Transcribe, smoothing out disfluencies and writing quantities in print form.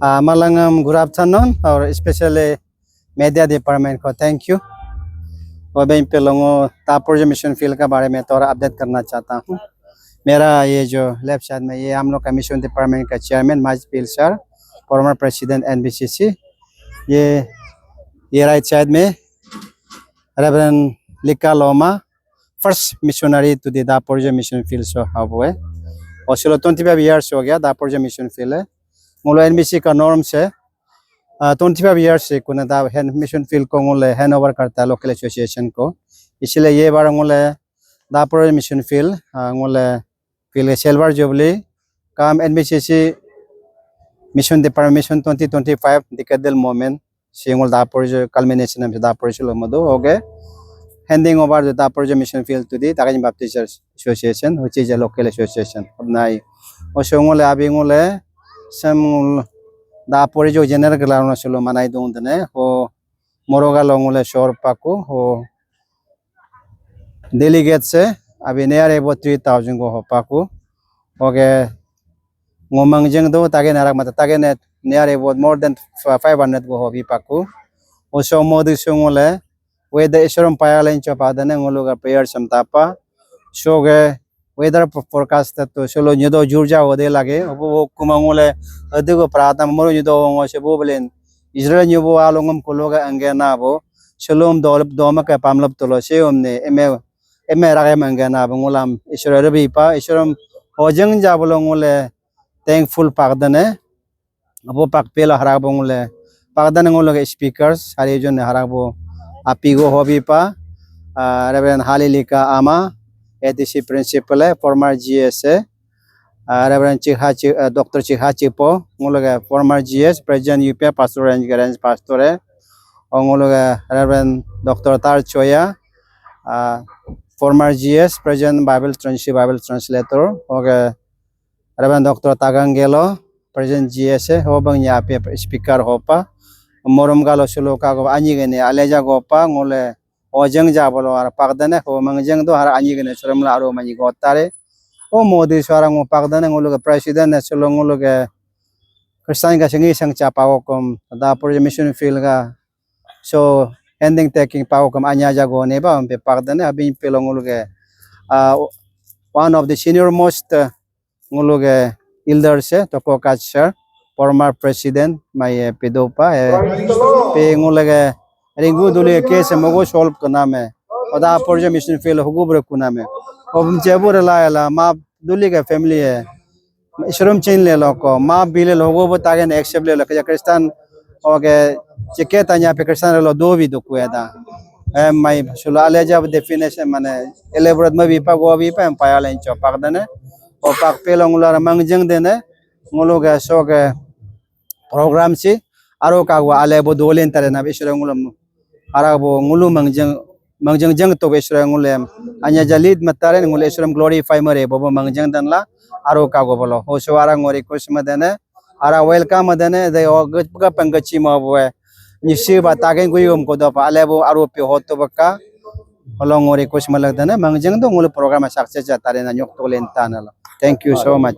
Malangam, good afternoon, or especially media department को thank you। और मैं इन पे लोगों तापुर मिशन फील्ड के बारे में थोड़ा अपडेट करना चाहता हूँ। मेरा ये जो लेफ्ट साइड में ये हम लोग का मिशन डिपार्टमेंट का चेयरमैन माजपील सर, फॉर्मर प्रेसिडेंट एनबीसीसी। ये राइट साइड में reverend Lika Loma, first missionary to the Dapur mission field सो हुए। और चलो 25 years हो गया दापुर मिशन फील्ड है। मुलो एनबीसी का नॉर्म से 25 years से कुछ ना मिशन फील्ड को मुले हैंड ओवर करता है लोकल एसोसिएशन को। इसलिए ये बार मुले दापुर मिशन फील्ड मुले फील्ड सिल्वर जुबली काम NBCC mission department mission 2025 decadal moment single Dapur जो कल्मिनेशन में दापुर से लोग मधु हो गए handing over the Dapur mission field to the ताकि Baptist association which is a local association अब नाई और शोंगोले अभी मुले सम दापुर जो जनरल गलाउना चलो मनाई दूँ तने हो मोरोगा लोगों शोर पाको हो डेलीगेट से अभी नियर अबाउट 3000 को हो पाको हो गए ngomong jeng do tage narak mata tage net near about more than 500 go hobi paku oso modi sungole weather isram payalen chopada ne ngologa prayer samtapa shoge weather forecast to solo nyodo jurja ode lage obo kumangole adugo pratam moro nyodo ngo se boblen israel nyobo alongam kologa angena bo shalom dolp doma ka pamlap tolo se omne eme rage mangena bangulam israel bi pa isram hojeng jabolo ngole thankful pagdane abo pakpela harabo ngule pagdane ngule speakers hari jon harabo apigo hobi pa reverend halilika ama ATC principal former GS reverend dr chihachi po ngule former GS president UP pastor range pastor ngule reverend dr tar choya former GS president bible translator okay Reverend Dr. Tagangelo, President GS, hobang niya speaker hopa, morom galo sulo kago anjigene aleja gopa ngole ojeng jabolo ar pagdane ho mangjeng do har anjigene suramla aro mani gotare o modi sarang pagdane ngolo president sulo ngolo ge Christian ga singi sang chapawo kom da mission field ga so ending taking pawo kom anya jago ne ba pe pagdane abin pelongolo ge one of the senior most ngologe elder se toko kachar former president my pedopa pe ngologe ringu dule case mogo solve kana me oda porje mission fail hugubre kuna me obum chebur la ma duli ke family hai ishram chain le loko ma bile logo botage ne accept le loko christian oge chike tanya pe christian lo do vi do kueda my sulale jab definition mane elaborate ma vipa go vipa empire line chopak dane और पाक पेलों गुलारा मंगजंग देने गुलोगे शोगे programme सी आरो का वो आले बो दोलें तरह ना बेशुरा गुलम आरा वो गुलू मंगजंग जंग तो बेशुरा गुलेम अन्य जलीद मतारे गुले शुरम ग्लोरीफाई मरे बो मंगजंग दनला आरो का वो बोलो हो शुवारा गोरी कुछ मदने आरा वेलकम मदने दे ओगत का पंगची माबुए निश्चय बतागे कोई उनको दो आले वो आरो पे हो तो बक्का Along with request malagdana mangjang do ngul program success जाता रे ना न्योक तो लेनता ना Thank you so much.